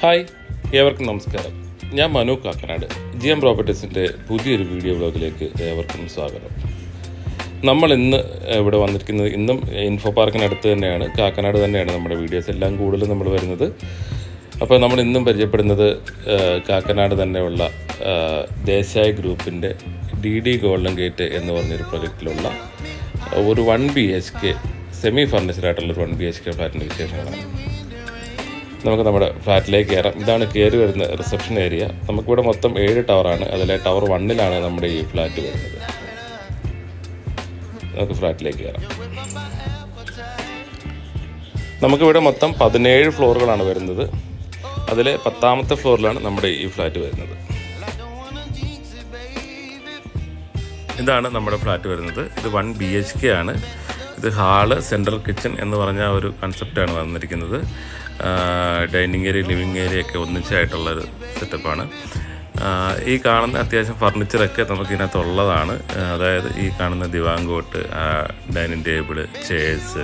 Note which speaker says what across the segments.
Speaker 1: Hi, ഏവർക്കും നമസ്കാരം. ഞാൻ മനു കാക്കനാട്. GM പ്രോപ്പർട്ടീസിൻ്റെ പുതിയൊരു വീഡിയോ ബ്ലോഗിലേക്ക് ഏവർക്കും സ്വാഗതം. നമ്മൾ ഇന്ന് ഇവിടെ വന്നിരിക്കുന്നത് ഇന്നും ഇൻഫോ പാർക്കിനടുത്ത് തന്നെയാണ്, കാക്കനാട് തന്നെയാണ് നമ്മുടെ വീഡിയോസ് എല്ലാം കൂടുതലും നമ്മൾ വരുന്നത്. അപ്പോൾ നമ്മൾ ഇന്നും പരിചയപ്പെടുന്നത് കാക്കനാട് തന്നെയുള്ള ദേശായി ഗ്രൂപ്പിൻ്റെ DD ഗോൾഡൻ ഗേറ്റ് എന്ന് പറഞ്ഞൊരു പ്രൊജക്റ്റിലുള്ള ഒരു 1 BHK സെമി ഫർണിച്ചർ ആയിട്ടുള്ളൊരു 1 BHK ഫ്ലാറ്റിൻ്റെ വിശേഷങ്ങളാണ്. നമുക്ക് നമ്മുടെ ഫ്ലാറ്റിലേക്ക് കയറാം. ഇതാണ് കയറി വരുന്ന റിസപ്ഷൻ ഏരിയ. നമുക്കിവിടെ മൊത്തം 7 ടവറാണ്. അതിലെ ടവർ 1-ലാണ് നമ്മുടെ ഈ ഫ്ലാറ്റ് വരുന്നത്. നമുക്ക് ഫ്ലാറ്റിലേക്ക് കയറാം. നമുക്കിവിടെ മൊത്തം 17 ഫ്ലോറുകളാണ് വരുന്നത്. അതിലെ 10ാമത്തെ ഫ്ലോറിലാണ് നമ്മുടെ ഈ ഫ്ലാറ്റ് വരുന്നത്. ഇതാണ് നമ്മുടെ ഫ്ലാറ്റ് വരുന്നത്. ഇത് 1 BHK ആണ്. ഇത് ഹാള്, സെൻട്രൽ കിച്ചൺ എന്ന് പറഞ്ഞ ഒരു കൺസെപ്റ്റാണ് വന്നിരിക്കുന്നത്. ഡൈനിങ് ഏരിയ, ലിവിങ് ഏരിയ ഒക്കെ ഒന്നിച്ചായിട്ടുള്ളൊരു സെറ്റപ്പാണ്. ഈ കാണുന്ന അത്യാവശ്യം ഫർണിച്ചറൊക്കെ നമുക്ക് ഇതിനകത്തുള്ളതാണ്. അതായത് ഈ കാണുന്ന ദിവാങ്കോട്ട്, ഡൈനിങ് ടേബിള്, ചെയർസ്,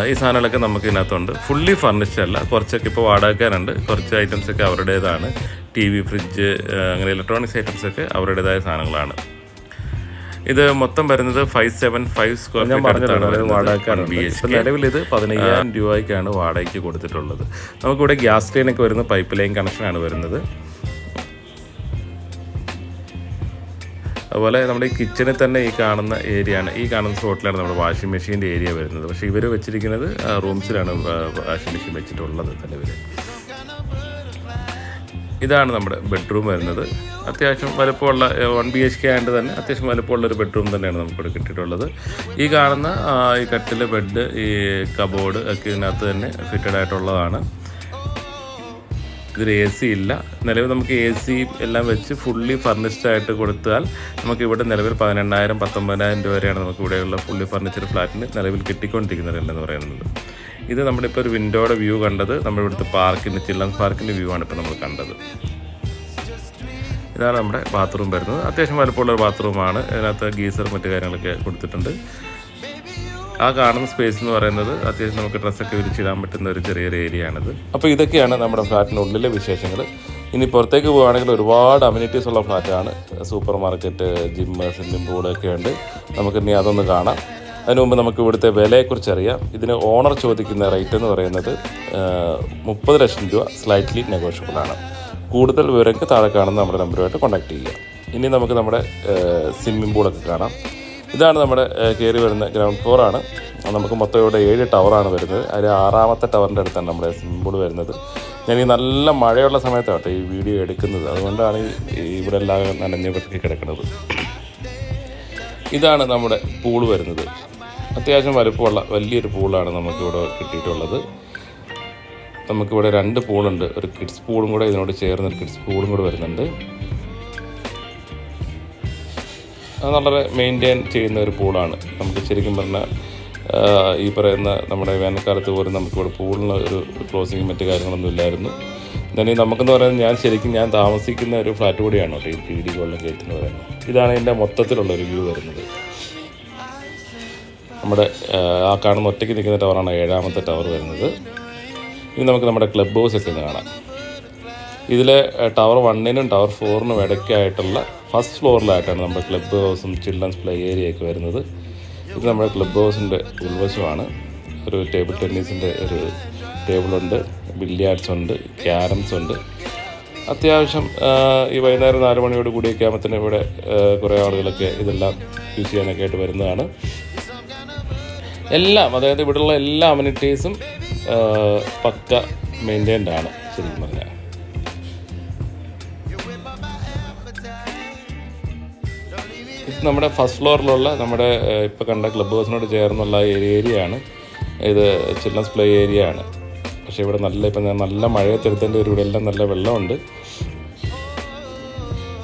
Speaker 1: ഈ സാധനങ്ങളൊക്കെ നമുക്ക് ഇതിനകത്തുണ്ട്. ഫുള്ളി ഫർണിഷ്ഡ് അല്ല, കുറച്ചൊക്കെ ഇപ്പോൾ വാടകക്കാരുണ്ട്. കുറച്ച് ഐറ്റംസൊക്കെ അവരുടേതാണ്. TV, ഫ്രിഡ്ജ്, അങ്ങനെ ഇലക്ട്രോണിക്സ് ഐറ്റംസൊക്കെ അവരുടേതായ സാധനങ്ങളാണ്. ഇത് മൊത്തം വരുന്നത് 575 സ്ക്വയർ ഫീറ്റ് വാടകക്കാരുണ്ട്. നിലവിൽ ഇത് 15,000 രൂപയ്ക്കാണ് വാടകയ്ക്ക് കൊടുത്തിട്ടുള്ളത്. നമുക്കിവിടെ ഗ്യാസ് ലൈനൊക്കെ വരുന്ന പൈപ്പ് ലൈൻ കണക്ഷനാണ് വരുന്നത്. അതുപോലെ നമ്മുടെ ഈ കിച്ചണിൽ തന്നെ ഈ കാണുന്ന ഏരിയയാണ്, ഈ കാണുന്ന സ്പോട്ടിലാണ് നമ്മുടെ വാഷിംഗ് മെഷീൻ്റെ ഏരിയ വരുന്നത്. പക്ഷേ ഇവർ വെച്ചിരിക്കുന്നത് റൂംസിലാണ് വാഷിംഗ് മെഷീൻ വെച്ചിട്ടുള്ളത് നിലവിൽ. ഇതാണ് നമ്മുടെ ബെഡ്റൂം വരുന്നത്. അത്യാവശ്യം വലുപ്പമുള്ള 1 BHK ആയതുകൊണ്ട് തന്നെ അത്യാവശ്യം വലുപ്പമുള്ളൊരു ബെഡ്റൂം തന്നെയാണ് നമുക്കിവിടെ കിട്ടിയിട്ടുള്ളത്. ഈ കാണുന്ന ഈ കട്ടിൽ, ബെഡ്, ഈ കബോർഡ് ഒക്കെ ഇതിനകത്ത് തന്നെ ഫിറ്റഡ് ആയിട്ടുള്ളതാണ്. ഇതിൽ AC ഇല്ല. നിലവിൽ നമുക്ക് AC എല്ലാം വെച്ച് ഫുള്ളി ഫർണിഷ്ഡ് ആയിട്ട് കൊടുത്താൽ നമുക്കിവിടെ നിലവിൽ 18,000 19,000 രൂപ വരെയാണ് നമുക്കിവിടെയുള്ള ഫുള്ളി ഫർണിച്ചർ ഫ്ലാറ്റിന് നിലവിൽ കിട്ടിക്കൊണ്ടിരിക്കുന്നത് എന്ന് പറയുന്നത്. ഇത് നമ്മുടെ ഇപ്പോൾ ഒരു വിൻഡോയുടെ വ്യൂ കണ്ടത് നമ്മുടെ ഇവിടുത്തെ പാർക്കിൻ്റെ, ചിൽഡ്രൻസ് പാർക്കിൻ്റെ വ്യൂ ആണ് ഇപ്പോൾ നമ്മൾ കണ്ടത്. ഇതാണ് നമ്മുടെ ബാത്റൂം വരുന്നത്. അത്യാവശ്യം വലുപ്പമുള്ളൊരു ബാത്റൂമാണ്. ഇതിനകത്ത് ഗീസർ മറ്റു കാര്യങ്ങളൊക്കെ കൊടുത്തിട്ടുണ്ട്. ആ കാണുന്ന സ്പേസ് എന്ന് പറയുന്നത് അത്യാവശ്യം നമുക്ക് ഡ്രസ്സൊക്കെ വിരിച്ചിടാൻ പറ്റുന്ന ഒരു ചെറിയൊരു ഏരിയ ആണിത്. അപ്പോൾ ഇതൊക്കെയാണ് നമ്മുടെ ഫ്ലാറ്റിനുള്ളിലെ വിശേഷങ്ങൾ. ഇനി പുറത്തേക്ക് പോകുകയാണെങ്കിൽ ഒരുപാട് അമ്യൂണിറ്റീസ് ഉള്ള ഫ്ലാറ്റാണ്. സൂപ്പർ മാർക്കറ്റ്, ജിമ്മ്, സ്വിമ്മിംഗ് പൂളൊക്കെ ഉണ്ട്. നമുക്കിനി അതൊന്ന് കാണാം. അതിന് മുമ്പ് നമുക്ക് ഇവിടുത്തെ വിലയെക്കുറിച്ച് അറിയാം. ഇതിന് ഓണർ ചോദിക്കുന്ന റേറ്റ് എന്ന് പറയുന്നത് 30 ലക്ഷം രൂപ, സ്ലൈറ്റ്ലി നെഗോഷ്യബിൾ ആണ്. കൂടുതൽ വിവരങ്ങൾക്ക് താഴെ കാണുന്ന നമ്മുടെ നമ്പറുമായിട്ട് കോൺടാക്ട് ചെയ്യുക. ഇനി നമുക്ക് നമ്മുടെ സ്വിമ്മിംഗ് പൂളൊക്കെ കാണാം. ഇതാണ് നമ്മുടെ കയറി വരുന്ന ഗ്രൗണ്ട് ഫ്ലോറാണ്. നമുക്ക് മൊത്തം ഇവിടെ 7 ടവറാണ് വരുന്നത്. അതിൽ 6ാമത്തെ ടവറിൻ്റെ അടുത്താണ് നമ്മുടെ സ്വിമ്മിംഗ് പൂൾ വരുന്നത്. ഞാൻ ഈ നല്ല മഴയുള്ള സമയത്താട്ടോ ഈ വീഡിയോ എടുക്കുന്നത്, അതുകൊണ്ടാണ് ഇവിടെ എല്ലാം നനഞ്ഞ് വെട്ടി കിടക്കുന്നത്. ഇതാണ് നമ്മുടെ പൂൾ വരുന്നത്. അത്യാവശ്യം വലുപ്പമുള്ള വലിയൊരു പൂളാണ് നമുക്കിവിടെ കിട്ടിയിട്ടുള്ളത്. നമുക്കിവിടെ 2 പൂളുണ്ട്. ഒരു കിഡ്സ് പൂളും കൂടെ ഇതിനോട് ചേർന്നൊരു കിഡ്സ് പൂളും കൂടെ വരുന്നുണ്ട്. അത് വളരെ മെയിൻറ്റെയിൻ ചെയ്യുന്ന ഒരു പൂളാണ്. നമുക്ക് ശരിക്കും പറഞ്ഞാൽ ഈ പറയുന്ന നമ്മുടെ വേനൽക്കാലത്ത് പോലും നമുക്കിവിടെ പൂളിന് ഒരു ക്ലോസിങ് മറ്റു കാര്യങ്ങളൊന്നും ഇല്ലായിരുന്നു. then നമുക്കെന്ന് പറയുന്നത് ഞാൻ താമസിക്കുന്ന ഒരു ഫ്ലാറ്റ് കൂടിയാണ് കേട്ടോ ഈ DD ഗോൾഡൻ ഗേറ്റ് എന്ന് പറയുന്നത്. ഇതാണ് ഇതിൻ്റെ മൊത്തത്തിലുള്ളൊരു വ്യൂ വരുന്നത്. നമ്മുടെ ആ കാണുന്ന ഒറ്റയ്ക്ക് നിൽക്കുന്ന ടവറാണ് 7ാമത്തെ ടവർ വരുന്നത്. ഇനി നമുക്ക് നമ്മുടെ ക്ലബ് ഹൗസ് ഒക്കെ ഒന്ന് കാണാം. ഇതിലെ ടവർ 1-നും ടവർ 4-നും ഇടയ്ക്കായിട്ടുള്ള ഫസ്റ്റ് ഫ്ലോറിലായിട്ടാണ് നമ്മുടെ ക്ലബ് ഹൗസും ചിൽഡ്രൻസ് പ്ലേ ഏരിയ ഒക്കെ വരുന്നത്. ഇത് നമ്മുടെ ക്ലബ് ഹൗസിൻ്റെ ഉൾവശമാണ്. ഒരു ടേബിൾ ടെന്നീസിൻ്റെ ഒരു ടേബിളുണ്ട്, ബില്ലിയാർഡ്സ് ഉണ്ട്, ക്യാരംസ് ഉണ്ട്. അത്യാവശ്യം ഈ വൈകുന്നേരം 4 മണിയോട് കൂടിയൊക്കെ ആകുമ്പോഴത്തേനും ഇവിടെ കുറേ ആളുകളൊക്കെ ഇതെല്ലാം യൂസ് ചെയ്യാനൊക്കെ ആയിട്ട് വരുന്നതാണ്. എല്ലാം, അതായത് ഇവിടെയുള്ള എല്ലാ അമ്യൂണിറ്റീസും പക്ക മെയിൻറ്റൈൻഡ് ആണ് ശരിക്കും പറഞ്ഞാൽ. ഇത് നമ്മുടെ ഫസ്റ്റ് ഫ്ലോറിലുള്ള നമ്മുടെ ഇപ്പോൾ കണ്ട ക്ലബ് ഹൗസിനോട് ചേർന്നുള്ള ഏരിയയാണ്. ഇത് ചിൽഡ്രൻസ് പ്ലേ ഏരിയ ആണ്. പക്ഷേ ഇവിടെ നല്ല മഴയത്തെടുത്തേണ്ട ഒരു ഇവിടെ എല്ലാം നല്ല വെള്ളമുണ്ട്.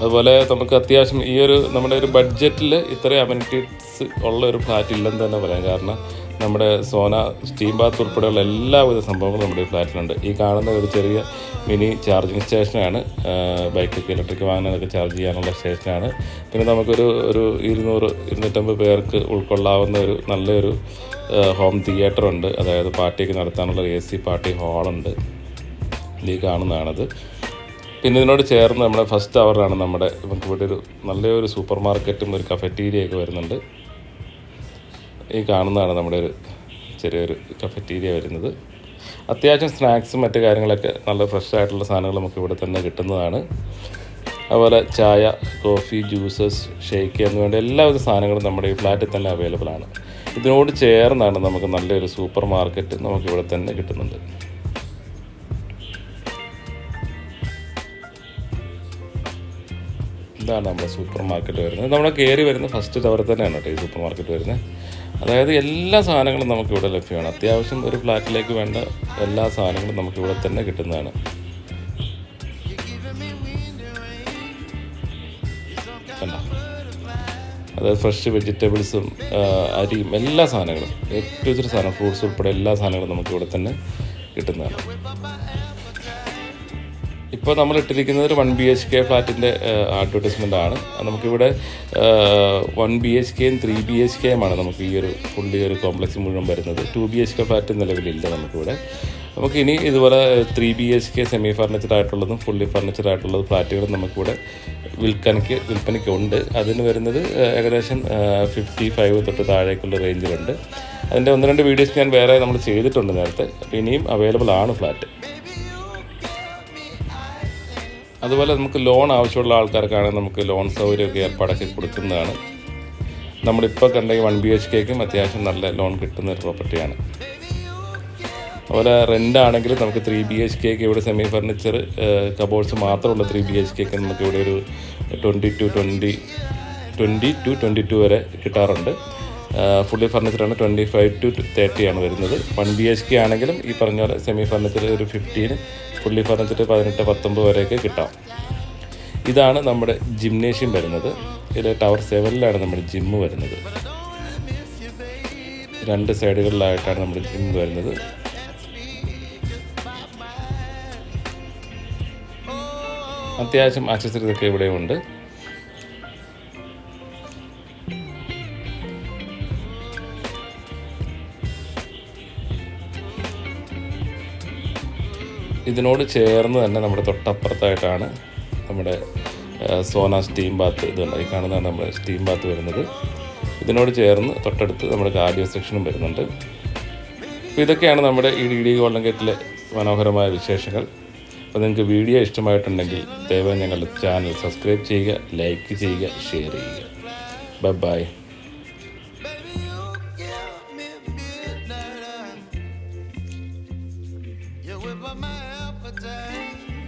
Speaker 1: അതുപോലെ നമുക്ക് അത്യാവശ്യം ഈ ഒരു നമ്മുടെ ഒരു ബഡ്ജറ്റിൽ ഇത്രയും അമ്യൂണിറ്റീസ് ഉള്ള ഒരു ഫ്ലാറ്റ് ഇല്ലെന്ന് തന്നെ പറയാം. കാരണം നമ്മുടെ സോന സ്റ്റീം ബാത്ത് ഉൾപ്പെടെയുള്ള എല്ലാവിധ സംഭവങ്ങളും നമ്മുടെ ഈ ഫ്ലാറ്റിലുണ്ട്. ഈ കാണുന്ന ഒരു ചെറിയ മിനി ചാർജിങ് സ്റ്റേഷനാണ്. ബൈക്കൊക്കെ ഇലക്ട്രിക് വാഹനങ്ങളൊക്കെ ചാർജ് ചെയ്യാനുള്ള സ്റ്റേഷനാണ്. പിന്നെ നമുക്കൊരു 200-250 പേർക്ക് ഉൾക്കൊള്ളാവുന്ന ഒരു നല്ലൊരു ഹോം തിയേറ്ററുണ്ട്. അതായത് പാർട്ടിയൊക്കെ നടത്താനുള്ള AC പാർട്ടി ഹാളുണ്ട്. ഈ കാണുന്നതാണത്. പിന്നെ ഇതിനോട് ചേർന്ന് നമ്മുടെ ഫസ്റ്റ് അവറാണ് നമുക്ക് ഇവിടെ ഒരു നല്ലൊരു സൂപ്പർ മാർക്കറ്റും ഒരു കഫറ്റീരിയയൊക്കെ വരുന്നുണ്ട്. ഈ കാണുന്നതാണ് നമ്മുടെ ഒരു ചെറിയൊരു കഫറ്റീരിയ വരുന്നത്. അത്യാവശ്യം സ്നാക്സും മറ്റു കാര്യങ്ങളൊക്കെ നല്ല ഫ്രഷ് ആയിട്ടുള്ള സാധനങ്ങൾ നമുക്ക് ഇവിടെ തന്നെ കിട്ടുന്നതാണ്. അതുപോലെ ചായ, കോഫി, ജ്യൂസസ്, ഷേക്ക് എന്നുവേണ്ട എല്ലാവിധ സാധനങ്ങളും നമ്മുടെ ഈ ഫ്ലാറ്റിൽ തന്നെ അവൈലബിൾ ആണ്. ഇതിനോട് ചേർന്നാണ് നമുക്ക് നല്ലൊരു സൂപ്പർ മാർക്കറ്റ് നമുക്കിവിടെ തന്നെ കിട്ടുന്നുണ്ട്. ഇതാണ് നമ്മുടെ സൂപ്പർ മാർക്കറ്റ് വരുന്നത്. നമ്മുടെ കയറി വരുന്ന ഫസ്റ്റ് ടവറിൽ തന്നെയാണ് കേട്ടോ ഈ സൂപ്പർ മാർക്കറ്റ് വരുന്നത്. അതായത് എല്ലാ സാധനങ്ങളും നമുക്കിവിടെ ലഭ്യമാണ്. അത്യാവശ്യം ഒരു ഫ്ലാറ്റിലേക്ക് വേണ്ട എല്ലാ സാധനങ്ങളും നമുക്കിവിടെ തന്നെ കിട്ടുന്നതാണ്. അതായത് ഫ്രഷ് വെജിറ്റബിൾസും അരിയും എല്ലാ സാധനങ്ങളും, ഏറ്റവും ഇച്ചിരി സാധനം, ഫ്രൂട്ട്സ് ഉൾപ്പെടെ എല്ലാ സാധനങ്ങളും നമുക്കിവിടെ തന്നെ കിട്ടുന്നതാണ്. ഇപ്പോൾ നമ്മൾ ഇട്ടിരിക്കുന്നത് ഒരു 1 BHK ഫ്ലാറ്റിൻ്റെ അഡ്വർടൈസ്മെൻ്റ് ആണ്. നമുക്കിവിടെ 1 BHKയും 3 BHKയുമാണ് നമുക്ക് ഈ ഒരു ഫുള്ളി ഒരു കോംപ്ലക്സ് മുഴുവൻ വരുന്നത്. 2 BHK ഫ്ലാറ്റ് നിലവിലില്ല നമുക്കിവിടെ. നമുക്ക് ഇനി ഇതുപോലെ 3 BHK സെമി ഫർണിച്ചഡ് ആയിട്ടുള്ളതും ഫുള്ളി ഫർണിച്ചഡ് ആയിട്ടുള്ളത് ഫ്ലാറ്റുകളും നമുക്കിവിടെ വിൽപ്പനയ്ക്ക് ഉണ്ട്. അതിന് വരുന്നത് ഏകദേശം 55 തൊട്ട് താഴേക്കുള്ള റേഞ്ചിലുണ്ട്. അതിൻ്റെ 1-2 വീഡിയോസ് ഞാൻ വേറെ നമ്മൾ ചെയ്തിട്ടുണ്ട് നേരത്തെ. അപ്പോൾ ഇനിയും അവൈലബിൾ ആണ് ഫ്ലാറ്റ്. അതുപോലെ നമുക്ക് ലോൺ ആവശ്യമുള്ള ആൾക്കാർക്കാണെങ്കിൽ നമുക്ക് ലോൺ സൗകര്യമൊക്കെ ഏർപ്പാടാക്കി കൊടുക്കുന്നതാണ്. നമ്മളിപ്പോൾ കണ്ട ഈ 1 BHKക്കും അത്യാവശ്യം നല്ല ലോൺ കിട്ടുന്ന ഒരു പ്രോപ്പർട്ടിയാണ്. അതുപോലെ റെൻ്റ് ആണെങ്കിൽ നമുക്ക് 3 BHKക്ക് ഇവിടെ സെമി ഫർണിച്ചർ കബോർഡ്സ് മാത്രമുള്ള 3 BHKക്ക് നമുക്കിവിടെ ഒരു 22 വരെ കിട്ടാറുണ്ട്. ഫുള്ളി ഫർണിച്ചറാണ് 25 to 30 ആണ് വരുന്നത്. 1 BHK ആണെങ്കിലും ഈ പറഞ്ഞ പോലെ സെമി ഫർണിച്ചർ ഒരു 15, ഫുള്ളി ഫർണിച്ചർ 18-19 വരെയൊക്കെ കിട്ടാം. ഇതാണ് നമ്മുടെ ജിംനേഷ്യം വരുന്നത്. ഇതിൽ ടവർ 7-ലാണ് നമ്മുടെ ജിമ്മ് വരുന്നത്. 2 സൈഡുകളിലായിട്ടാണ് നമ്മുടെ ജിം വരുന്നത്. അത്യാവശ്യം ആക്സസറീസ് ഒക്കെ ഇവിടെ ഉണ്ട്. ഇതിനോട് ചേർന്ന് തന്നെ നമ്മുടെ തൊട്ടപ്പുറത്തായിട്ടാണ് നമ്മുടെ സോന സ്റ്റീം ബാത്ത് ഇതുണ്ട്. ഈ കാണുന്നതാണ് നമ്മുടെ സ്റ്റീം ബാത്ത് വരുന്നത്. ഇതിനോട് ചേർന്ന് തൊട്ടടുത്ത് നമ്മുടെ കാർഡിയോ സെക്ഷനും വരുന്നുണ്ട്. അപ്പോൾ ഇതൊക്കെയാണ് നമ്മുടെ ഈ DD ഗോൾഡൻ ഗേറ്റിലെ മനോഹരമായ വിശേഷങ്ങൾ. അപ്പോൾ നിങ്ങൾക്ക് വീഡിയോ ഇഷ്ടമായിട്ടുണ്ടെങ്കിൽ ദയവായി ഞങ്ങളുടെ ചാനൽ സബ്സ്ക്രൈബ് ചെയ്യുക, ലൈക്ക് ചെയ്യുക, ഷെയർ ചെയ്യുക. By. You whip up my appetite.